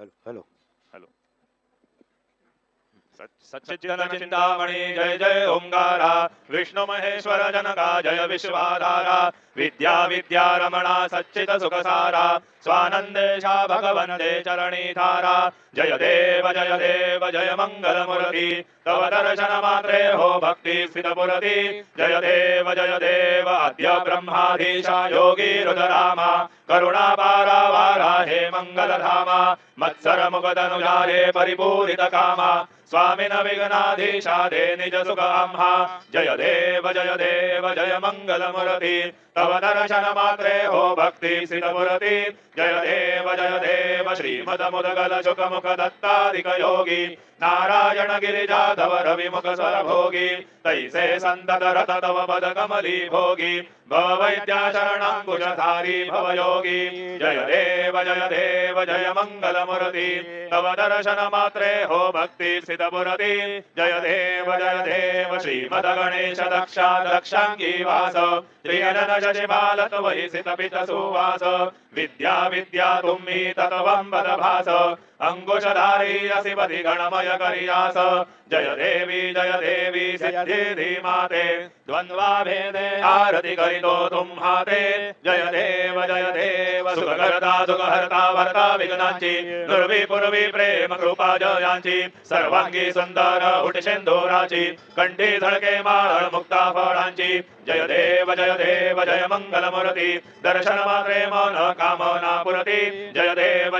Hello hello hello. सच्चिदानंद चिंतामणी जय जय ओंकारा, विष्णु महेश्वर जनका जय विश्वाधारा, विद्या विद्या रमणा सच्चित सुखसारा, स्वानंदेशा भगवंते चरणी धारा, जय देव जय मंगल मूर्ति, तव दर्शन मात्रे हो भक्ति स्थितपुरति, जय देव आद्य ब्रह्माधीशा योगी रुद्रामा, करुणा पारा वारा हे मंगल धामा, मत्सर मुगदनुजारे परिपूरित कामा, स्वामिन विघ्नाधीशा दे निज सुख आम्हा, जय देव जय मंगल मूर्ति, तव दर्शन मात्रे हो भक्ति स्थितपुरति, जय देव श्रीमद मुदगल शुक मुख दत्तादिक योगी, नारायण गिरिजाधव रवि मुख स्वर भोगी, तैसे संतत रत तव पद कमली भोगी, भव वैद्या शरणांकुशधारी भव योगी, जय देव जय मंगल मूर्ति, तव दर्शन मात्रे हो भक्ति स्थितपुरति, जय देव श्रीमद गणेश दक्षा दक्षांगी वास, त्रियजन शशिबाल त्वयि सित पित सुवास, विद्या विद्या तुम्ही तत्वं वद भास, अंकुशधारी असिपति गणमय करियास, जय देवी सिद्धि माते, द्वंद्वा भेदे आरति करितो तुम्हाते, जय देव सुखकर्ता सुखहर्ता भर्ता विघ्नांची, नुर्वी पूर्वी प्रेम कृपा जयांची, सर्वांगी सुंदर उठशेंदोराची, कंठी झळके माळ मुक्ता फळांची, जय देव जय मंगल मूर्ति, दर्शन मात्रे मन कामना पुरती, जय देव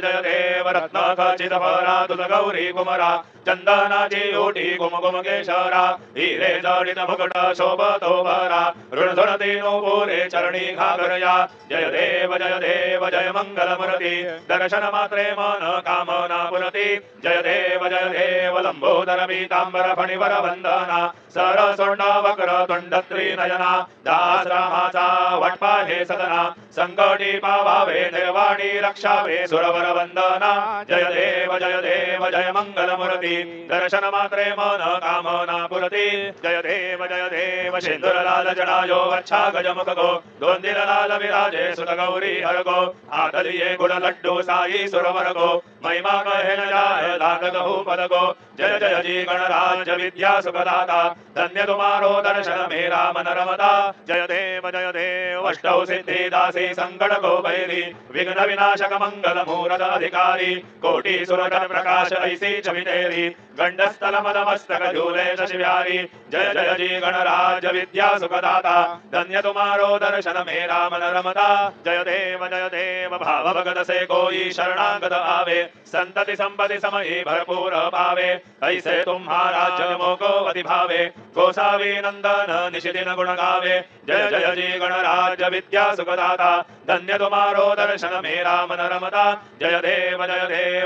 रत्न खचित फरा तुझ गौरी कुमरा, चंदनाची ओटी कुमकुम केशरा, हिरे जडित मुकुट शोभतो भरा, ऋणधुणती नूपुरे चरणी घागरया, जय देव जय मंगल मूर्ति, दर्शन मात्रे मन कामना पुरती, जय देव लंबोदर पीतांबर फणिवर वंदना, सरसोंड वक्र तुंड त्रिनयना, दास रामाचा वटपा हे सदना, संकटी पावावे निर्वाणी रक्षावे सुरवर वंदना, जय देव जय मंगल मूर्ति, दर्शन मात्रे मन कामना पुरती, जय देव सिंदूर लाल जड़ायो अच्छा गजमुख गो, दोंदिल लाल विराजे सुत गौरी हर गो, हाथ लिए गुड़ लड्डू साई सुरवर गो, महिमा कहे न जाए लागत हो पद गो, जय जी गणराज विद्या सुखदाता, धन्य तुम्हारो दर्शन मेरा मन रमता, जय देव अष्टौ सिद्धि दासी संकट को भैरी, विघ्न विनाशक मंगल मूरत अधिकारी, कोटि सुरगण प्रकाश ऐसी छवि तेरी, गंडस्थल मद मस्तक झूले शशि बिहारी, जय जी गणराज विद्या सुखदाता, धन्य तुम्हारो दर्शन मेरा मन रमता, जय देव भाव भगत से कोई शरणागत आवे, संतति संपत्ति समयी भरपूर पावे, ऐसे तुम्हारा जन्मों को अति भावे, गोसावी नंदन निशिदिन गुण गावे, जय जी गणराज विद्या सुखदाता, धन्य तुम्हारो दर्शन मेरा मन रमता, जय देव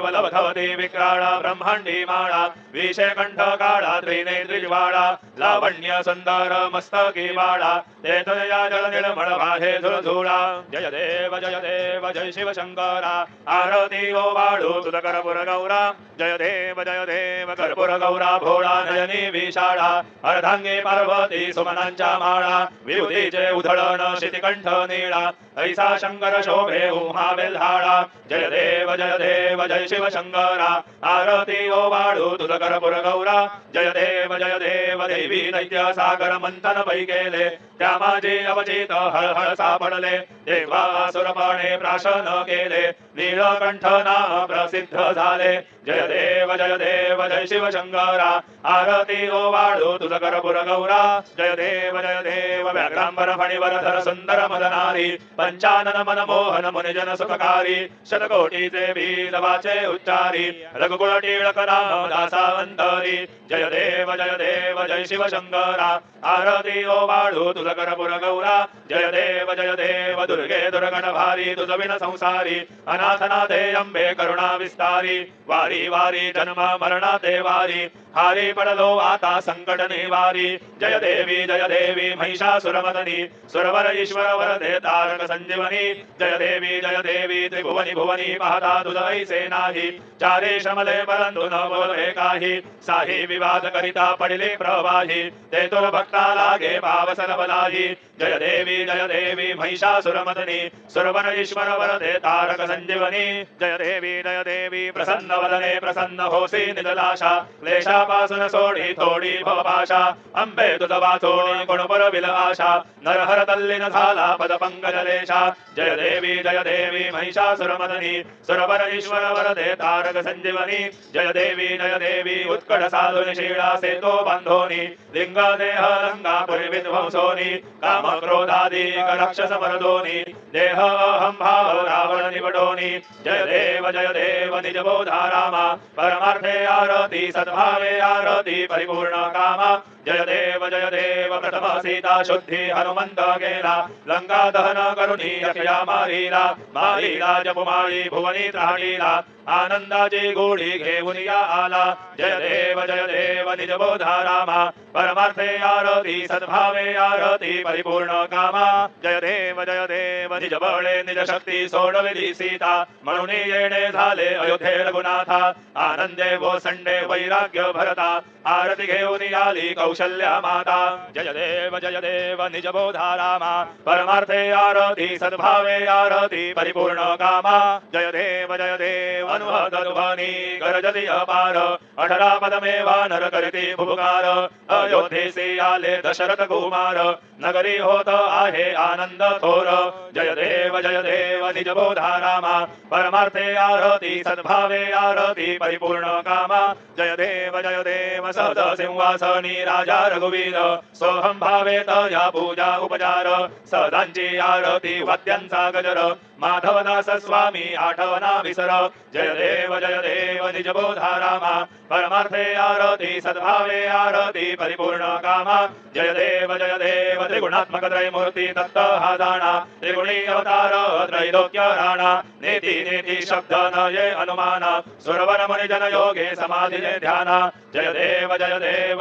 लभधवती विक्राळ ब्रह्मांडी माळा, विषय कंठ काळा त्रिनेत्रिज्वाळा, लावण्य सुंदर मस्तकी बाळा, ते तुझया जल निर्मळ वाहे झुळझुळा, जय देव जय शिव शंकरा, आरती ओ वाळू तुझ कर्पूर गौरा, जय देव कर्पूर गौरा भोळा नयनी विशाळा, अर्धांगी पार्वती सुमनांच्या माळा, विभूतीचे उधळण शितिकंठ नीळा, ऐसा शंकर शोभे उमा बेल्हाळा, जय देव जय शिव शंकरा, आरती ओ वाळू तुझ कर्पूर गौरा, जय देव देवी दैत्य सागर मंथन पै गेले, त्या माझे अवचित हळहळ सापडले, देवासुरपणे प्राशन केले, नीलकंठ नाम प्रसिद्ध झाले, जय देव जय शिव शंकरा, आरती ओ वाळू तुझ कर्पूर गौरा, जय देव व्याघ्रांबर फणिवर धर सुंदर मदनारी, पंचानन मन मोहन मुनिजन सुखकारी, शतकोटीचे बीज वाचे उच्चारी, रघुकुळ टिळक नाम दासावंतरी, जय देव जय शिव शंकरा, आरती ओ वाळू तुझ कर्पूर गौरा, जय देव दुर्गे दुर्गण भारी तुझ विन संसारी, अनाथनाथे अंबे करुणा विस्तारी, वारी वारी जन्म मरणाते वारी, हारी पडलो आता संकट निवारी जय देवी महिषासुरमदनी सुरवर ईश्वर वरदे तारक संजीवनी जय देवी त्रिभुवनी भुवनी पाहता तुझ ऐसे नाही चारे श्रमले परंतु न बोले काही साही विवाद करिता पडिले प्रवाही ते तुर भक्ता लागे भाव सरबलाही जय देवी महिषासुरमदनी सुरवर ईश्वर वरदे तारक संजीवनी जय देवी प्रसन्न वदने प्रसन्न होसी निदलाशा क्लेशापासून सोडी थोडी भवपाशा अंबे तुझ वाचोणी गुणपर विल आशा नरहर तल्लीन झाला पद पंकजलेशा जय देवी महिषासुरमदनी सुरवर ईश्वर वरदे तारक संजीवनी जय देवी उत्कट साधुनि शीळा सेतो बांधोनी लिंग देह लंगापुरी विध्वंसोनी काम क्रोधादी राक्षस मरदोनी देह अहं भाव रावण निवडोनी जय देव निज बोधा रामा परमार्थे आरती सद्भावे आरती परिपूर्ण कामा जय देव प्रथम सीता शुद्धि हनुमंत गेला लंका दहन करुणी अखया मारीला जपुमाळी भुवनी त्राणीला आनंदाची गोडी घेऊन या आला जय देव निज बोधा रामा परमार्थे आरती सद्भावे आरती परिपूर्ण कामा जय देव निज बळे निज शक्ती सोडविली सीता म्हणून येणे झाले अयोध्ये रघुनाथा आनंदे वो संडे वैराग्य भरता आरती घेऊन आली कौशल्या माता जय देव निज बोधा रामा परमार्थे आरती सद्भावे आरती परिपूर्ण कामा जय देव अनुहतध्वनी गरजति अपार 18 पदमे वानर करती भुभुकार अयोध्येसी आले दशरथ कुमार नगरी होत आहे आनंद थोर जय देव निज बोधा रामा परमार्थे आरती सद्भावे आरती परिपूर्ण कामा जय देव सहज सिंहासनी राजा रघुवीर सोहम भावे तया पूजा उपचार सदांची आरती वाद्यांचा गजर माधवदास स्वामी आठवना विसर जय देव निज बोधा रामा परमार्थे आरती सद्भावे आरती परिपूर्ण कामा जय देव त्रिगुणात्मक त्रयमूर्ती दत्त हा जाणा त्रिगुणी अवतार त्रैलोक्य राणा नेति शब्द न ये अनुमान सुरवर मुनि जन योगे समाधि ध्यान जय देव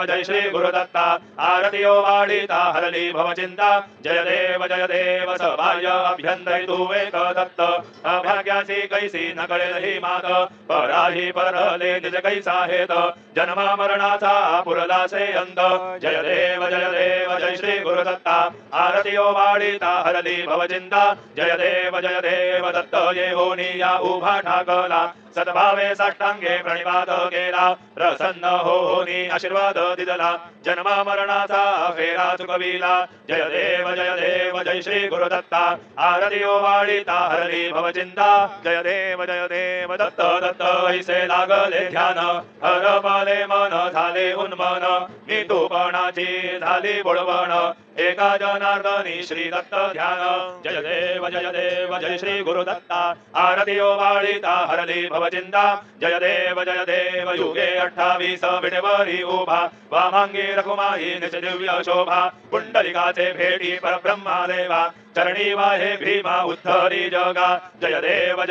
जय श्री गुरुदत्ता आरती वाडिता हरली भव चिंता जय देव सबाह्य अभ्यंतरी तुवेक दत्त अभाग्यासी कैसी न कळेल मात पराही परले निज कैसा हेत जन्मा मरणाचा पुरला से अंत जय देव जय श्री गुरुदत्ता आरती वाडिता हरली भव चिंता जय देव दत्त ये होनी या उभा ठाकला सद्भावे साष्टांगे प्रणिपात केला प्रसन्न होनी आशीर्वाद दिदला जन्मा मरणाचा फेरा चुकविला जय देव जय श्री गुरुदत्ता आरती वाडिता हरली भव चिंता जय देव दत्त ऐसे लागले ध्यान हर पाले मन झाले उन्मन मी तूपणाची झाली बुडवण एका जनार्दनी श्री दत्त ध्यान जय देव जय श्री गुरुदत्ता आरती वाडिता हरली भव चिंता जय देव युगे 28 विटेवरी उभा वामांगी रघुमाई निज दिव्य शोभा पुंडलिकाचे भेटी परब्रह्मा देवा चरणी वाहे भीमा उद्धरी जगा जय देव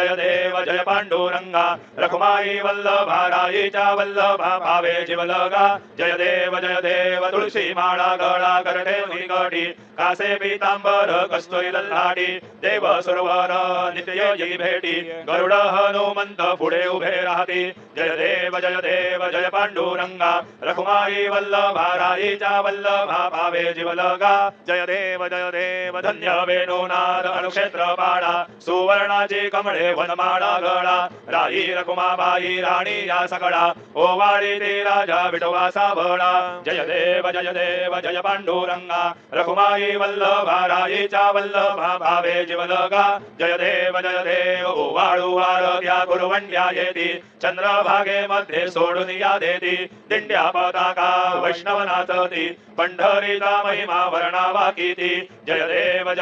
जय पांडुरंगा रघुमाई वल्लभा राईच्या वल्लभा भावे जीवलगा जय देव तुळशी माळा गळा करणे निकटी कासे पीतांबर कस्तुरी लल्हाटी देव सुरवर नित्य भेटी गरुड हनुमंत पुढे उभे राहती जय देव जय पांडुरंगा रघुमाई वल्लभा राईच्या वल्लभा भावे जीवलगा जय देव धन्य वेणुनाद अणुक्षेत्र पाडा सुवर्णाची कमळे वनमाळा गळा राई रकुमाबाई राणी या सकळा ओवाळी ते राजा विठोबा साबळा जय देव जय पांडुरंगा रकुमाई वल्लभा राईच्या वल्लभा भावे जीवलगा जय देव ओवाळू आरत्या गुरुवंड्या येती चंद्रभागे मध्ये सोडून या देती दिंड्या पताका वैष्णव नाचती पंढरीचा महिमा वर्णावा कीती जय देव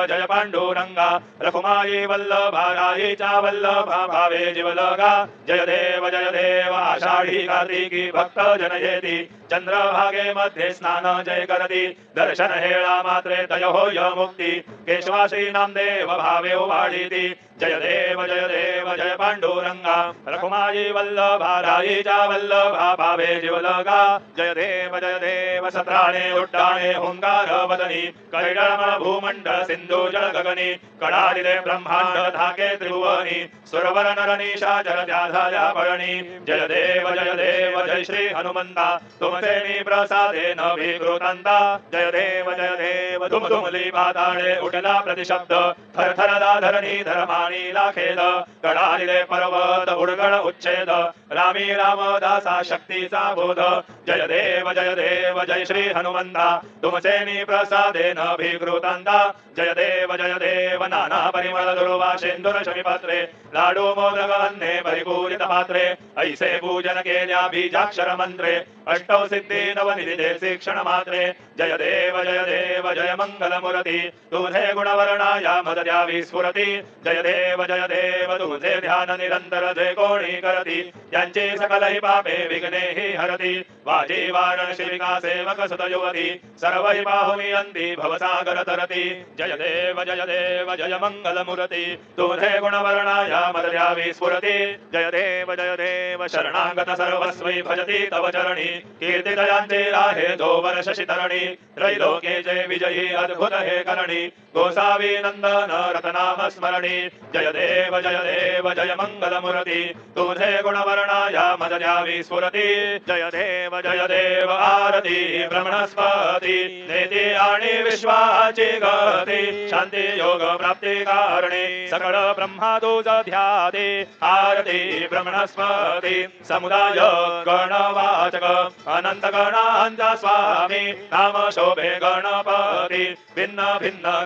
जय पांडुरंगा रखुमाई वल्लभा राईच्या वल्लभा भावे जीवलगा जय देव आषाढी कार्तिकी भक्त जन येती चंद्रभागे मध्ये स्नान जय करती दर्शन हेळा मात्रे तयो य मुक्ती केशवा श्री नामदेव भावे वाढीती जय देव जय पांडुरंगा रखुमाई वल्लभा राईच्या वल्लभा भावे जीवलगा जय देव सत्राणे उड्डाणे हुंकार वदनी कैडळ भूमंडळ सिंधू जल गगनी कडाडिले ब्रह्मांड धाके त्रिभुवनी सुरवर नरनीशा जल झाल्या पळणी जय देव जय श्री हनुमंता तुमचे मी प्रसादे न विकृतांता जय देव दुमदुमली पाताळे उठला प्रतिशब्द थरथर धरणी धर्मानी लाखेल कडालिले पर्वत उडगण उच्छेद रामी रामदासा शक्तीचा बोध जय देव जय श्री हनुमंता तुमचे मी प्रसादे न विकृतांता जय देव नाना परिमळ दुर्वा शेंदुर शमीपात्रे लाडू मोदक अन्ने परिपूरित पात्रे ऐसे पूजन केल्या बीजाक्षर मंत्रे अष्टौ सिद्धी नवनिधे शिक्षण मात्रे जय देव जय मंगल मूर्ती तुझे गुणवर्णाया मद द्यावी स्फुरती जय देव तुझे ध्यान निरंतर जे कोणी करती त्यांची सकलही पापे विघ्ने हि हरती वाजी वाराणसी विका सेवक सुत युवती सर्व हि पाहुनी अंती भवसागर तरती जय देव जय मंगल मूर्ती तुझे गुणवर्णाया मद द्यावी स्फुरती जय देव शरणागत सर्वस्वी भजती तव चरणी कीर्ति दयांचे राहे जो वर्ष शितरणी त्रैलोके जय विजयी अद्भुत हे करणी गोसावी नंदन रतनाम स्मरणी जय देव जय मंगल मूर्ती तुझे गुणवर्णाया मद द्यावी स्फुरती जय देव आरती ब्रह्मणस्पती नेती आणि विश्वाची गती शांती योग प्राप्ती कारणे सकळ ब्रह्मा तुझ ध्याते आरती ब्रह्मणस्पती समुदाय गणवाचक अनंत गणांचा स्वामी नाम शोभे गणपती भिन्न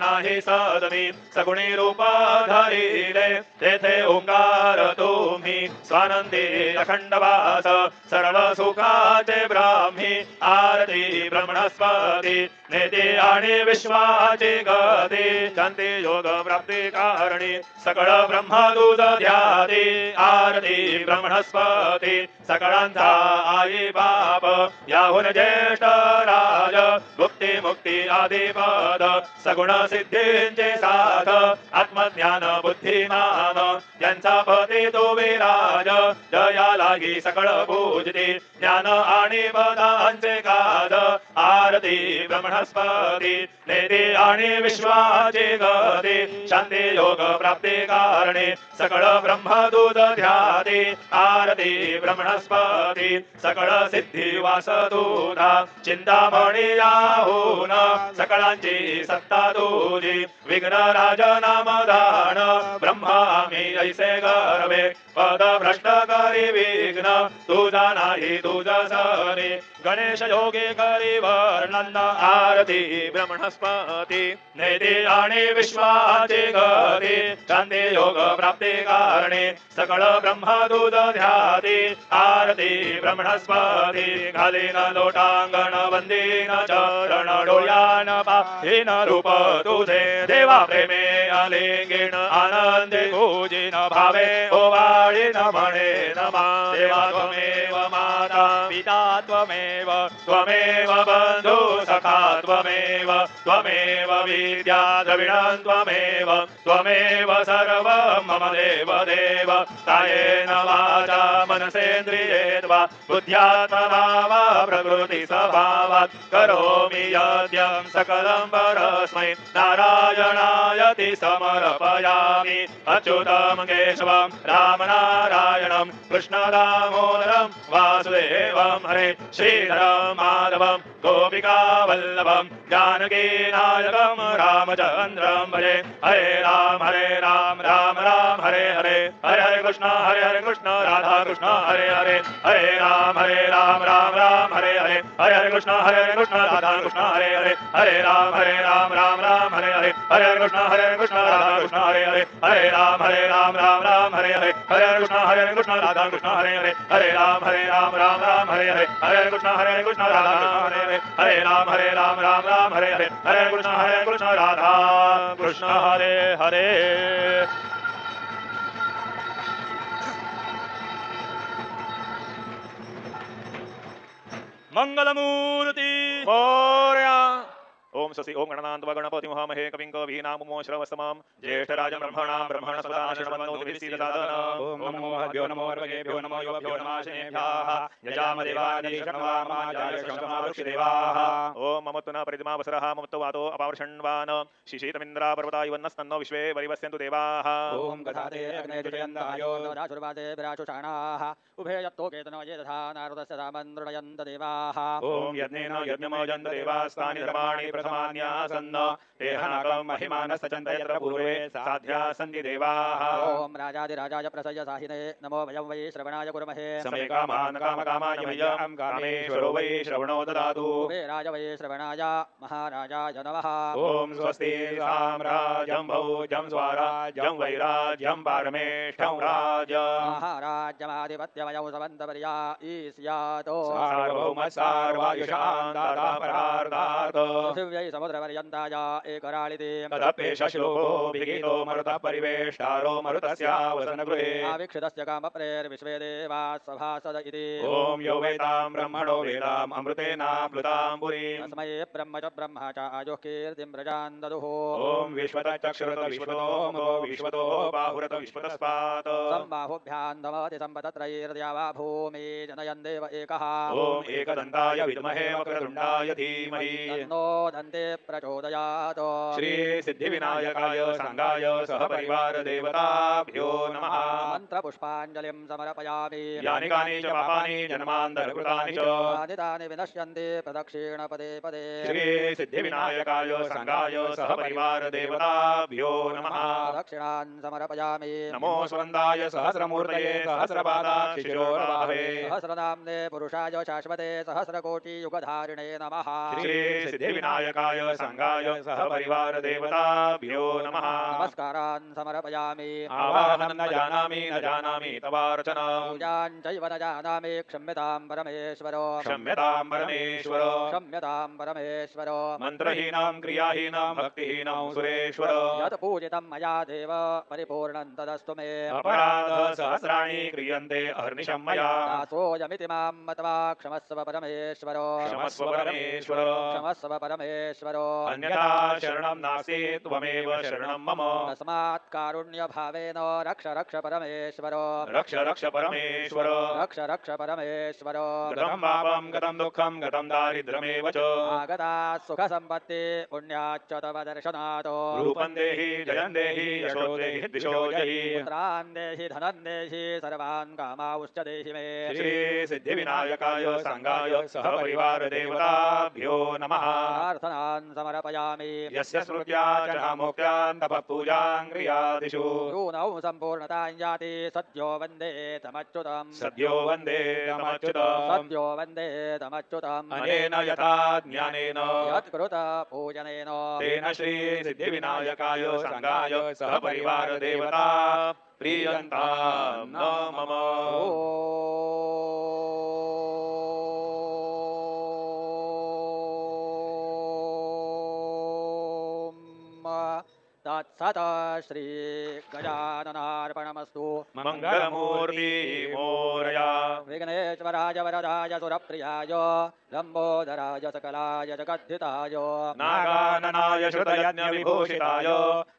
नाही सदमी सगुणी रूप धरिले तेथे ओंकार तुम्ही स्वानंदी अखंड वास सर्व सुखाचे ब्राह्मी आरती ब्रह्मणस्पती नेते आणि विश्वाची गती शांती योग प्राप्ती कारणी सकळ ब्रह्मदूत ध्याती आरती ब्रह्मणस्पती सकळांचा आई बाप याहून ज्येष्ठ राज भुक्ती मुक्ती आदिपद सगुण सिद्धींचे साथ आत्मज्ञान बुद्धिमान यांचा पती तो विराज जया लागी सकळ पूजती ज्ञान आणि पदांचे काज आरती ब्रह्मणस्पती नेते आणि विश्वाची गती शांती योग प्राप्ती कारणे सकळ ब्रह्मदूत ध्याती आरती ब्रह्मणस्पती सकळ सिद्धी वासदूता चिंतामणी याहून सकळांची सत्ता तुझी विघ्न राज नामदान ब्रह्मामी ऐसे गर्वे पद भ्रष्ट करी विघ्न तुझा नाही तुझा सरी गणेश योगी करी वर्णन आरती ब्रह्मणस्पती नेती आणि विश्वाची गती शांती योग प्राप्ती कारणे सकळ ब्रह्मदूत ध्याती आरती ब्रह्मणस्पती घालीन लोटांगण वंदीन चरण डोळ्यान पाहीन रूप तुझे देवा प्रेमे आलिंगीण आनंदे पूजिन भावे ओवाळीन म्हणे नमा देवा त्वमेव माता पिता त्वमेव बंधु सखा त्वमेव विद्या द्रविणं त्वमेव सर्व मम देव कायेन वाचा मनसेन्द्रिये वा बुद्ध्यात्मना वा प्रकृति स्वभावात् करोमि यद्यं सकलं परस्मै नारायणायति समर्पयामि अच्युतं केशवं रामनारायणं कृष्णदामोदरं वासुदेवं हरे श्रीधरं माधवं गोपिकावल्लभं जानकीनायकं रामचन्द्रं भजे हरे राम राम राम हरे हरे हरे कृष्ण राधा कृष्ण हरे हरे हरे राम राम राम हरे हरे हरे कृष्ण राधा कृष्ण हरे हरे हरे राम राम हरे हरे हरे कृष्ण राधा कृष्ण हरे हरे हरे राम राम हरे हरे हरे कृष्ण राधा कृष्ण हरे हरे हरे राम राम हरे हरे हरे कृष्ण राधा कृष्ण हरे हरे हरे राम राम हरे हरे हरे कृष्ण राधा कृष्ण हरे हरे मंगलमूर्ति मोरया। ओम स्वस्ति ओम गणनान्त्वा गणपति महामहे कविं कवीनामुमो श्रवस्तमं ज्येष्ठराजं ब्रह्मणां ब्रह्मणस्पदा शृण्वन्नोतिभिस्सीदसादन। ओम नमो महद्भ्यो नमो अर्वगेभ्यो नमो युवभ्यो नमाशनेभ्यः यजामदेवानिशङ्वामाजाय शंसमावृक्षदेवाः। ओम ममत्तुना परिदिमावसरः ममत्तवातो अपावर्षण्वान् शिशीतमिन्द्रा पर्वतायुवन्नस्तन्नो विश्वे परिवस्यन्तु देवाः। ओम गधाते अग्ने जुजयन्तायो दाशुर्वाते विराजुषाणाः उभे यत्तो केतनो ये तथा नारदस्य सामन्त्रणयन्त देवाः। ओम यज्ञेन यज्ञमोजन्त देवास्तानि धर्माणि प्रथमान्यासन्न तेहनाकं महिमानस्तचन्त यत्र पूर्वे साध्या सन्ति देवाः। ओम राजाधिराजाय प्रसय्य साहिने नमो वयं वै श्रवणाय कुर्महे समय कामान् कामकामाय मह्यं कामेश्वरो वै श्रवणो ददातु। राज वै श्रवणाय महाराजाय नमः। ओम स्वस्ति साम्राज्यं भौज्यं स्वराज्यं वैराज्यं पारमेष्ठं राज्य महाराज्यमाधिपत्यमयं समन्तपर्या ईस्यातो सार्वभौमसार्वायुषां दाता परार्धात् पृथिव्यै समुद्रपर्यन्ताय एकराळिते तदप्येष श्लोको विगीतो मरुतः परिवेष्टारो मरुतस्यावसनगृहे आवीक्षितस्य कामप्रेर्विश्वे देवाः सभासद इति। ओम यो वेदां ब्रह्मणो वेदाम् अमृतेनाप्लुतां पुरीं तस्मै ब्रह्म च ब्रह्मा च आयुः कीर्तिं प्रजां ददुः। ओम विश्वतश्चक्षुरत विश्वतो मो विश्वतो बाहुरत विश्वतस्पात् सम्बाहुभ्यां धमति सम्पतत्रयीर्द्या वा भूमि जनयन् देव एकः। ओम एकदन्ताय विद्महे वक्रतुण्डाय धीमहि तन्नो दन्ते प्रचोदयात्। श्री सिद्धिविनायकाय सांगाय सहपरिवार देवताभ्यो नमः। मन्त्रपुष्पाञ्जलिं समर्पयामि यानि कानि च पापानि जन्मान्तरकृतानि च तानि विनश्यन्ति प्रदक्षिण पदे पदे। श्री सिद्धिविनायकाय सांगाय सहपरिवार देवताभ्यो नमः। दक्षिणान् समर्पयामि नमो स्वन्दाय सहस्रमूर्तये सहस्रपादाक्षिशिरोर्बाहे सहस्रनाम्ने पुरुषाय शाश्वते सहस्रकोटियुगधारिणे नमः। श्री सिद्धिविनायकाय सांगाय सहपरिवार देवताभ्यो नमः। नमस्कारान् समर्पयामि आवाहनं न जानामि तवार्चना पूजां चैव न जानामि क्षम्यतां परमेश्वर क्षम्यतां परमेश्वर क्षम्यतां परमेश्वर मन्त्रहीनां क्रियाहीनां भक्तिहीनां सुरेश्वर यत् पूजितं मया देव परिपूर्णं तदस्तु मे अपराध सहस्राणि क्रियन्ते अहर्निशं मया दासोऽयमिति मां मत्वा क्षमस्व परमेश्वर क्षमस्व परमेश्वर क्षमस्व परमेश्वर अन्यथा शरणं नास्ति त्वमेव शरणं मम तस्मात् कारुण्यभावेन रक्ष रक्ष परमेश्वर रक्ष रक्ष परमेश्वर रक्ष रक्ष परमेश्वर गतं पापं गतं दुःखं गतं दारिद्र्यमेव च आगता सुखसम्पत्ति पुण्याच्च तव दर्शनात् रूपं देहि जयं देहि यशो देहि दिशो जहि पुत्रान् देहि धनं देहि सर्वान् कामांश्च देहि मे श्री सिद्धिविनायकाय सांगाय सहपरिवार देवताभ्यो नमः। प्रार्थनान् समर्पयामि यस्य स्मृत्या च नामोक्त्यान् तपः पूजां क्रियादिषु यूनौ सम्पूर्णतां याति सद्यो वन्दे तमच्युतं सद्यो वन्दे तमच्युतं सद्यो वन्दे तमच्युतम् अनेन यथा ज्ञानेन यत्कृत पूजनेन तेन श्री सिद्धिविनायकाय सांगाय सहपरिवार देवता प्रीयन्तां न मम। तत्सत श्री गजाननार्पणमस्तु। मंगलमूर्ति मोरया विघ्नेश्वराय वरदाय सुरप्रियाय लंबोदराय सकलाय जगद्धिताय नागाननाय श्रुतयज्ञविभूषिताय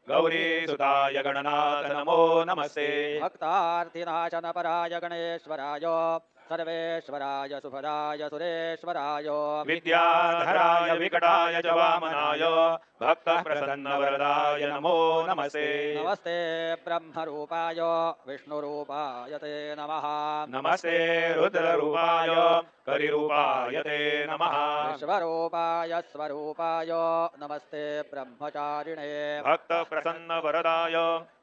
गौरीसुताय गणनाथ नमो नमस्ते। भक्तार्थिनाशनपराय गणेश्वराय सर्वेश्वराय सुभदाय सुरेश्वराय विद्याधराय विकटाय च वामनाय भक्त प्रसन्न वरदाय नमो नमस्ते। नमस्ते ब्रह्मरूपाय विष्णुरूपाय ते नमः। नमस्ते रुद्ररूपाय करिरूपाय ते नमः। विश्वरूपाय स्वरूपाय नमस्ते ब्रह्मचारिणे भक्त प्रसन्न वरदाय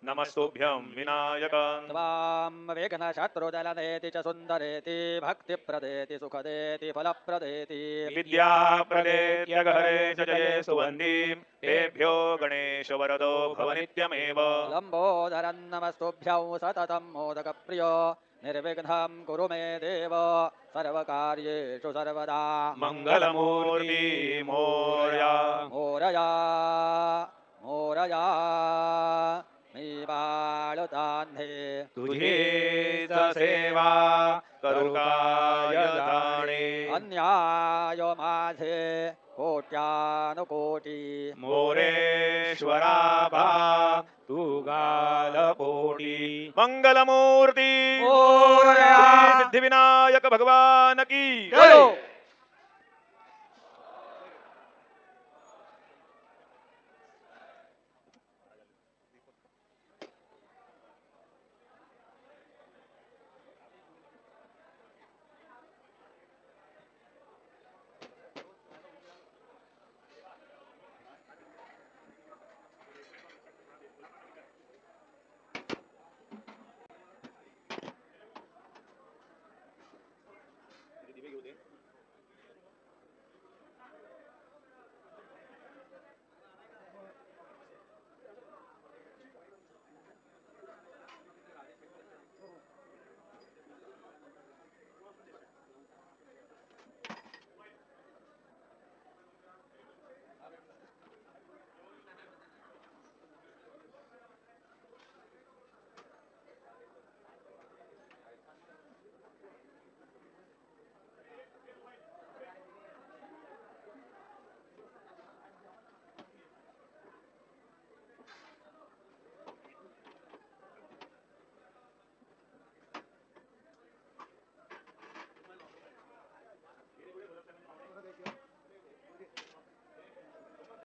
नमस्तुभ्यं विनायक। त्वां विघ्नशत्रुदलनेति च सुन्दरेति भक्तिप्रदेति सुखदेति फलप्रदेति विद्याप्रदेत्यघरे च जये सुवन्दीं तेभ्यो गणेश वरदो भव नित्यमेव। लम्बोदरं नमस्तुभ्यं सततं मोदकप्रियो निर्विघ्नं कुरु मे देव सर्वकार्येषु सर्वदा। मंगलमूर्ति मोरया मोरया मोरया मी बाळुतान्धे तुझी सेवा करू काय जाणे अन्याय माझे कोट्यानुकोटी मोरेश्वराभा तू गालपोटी मंगलमूर्ती मोरया. सिद्धिविनायक भगवान की जय.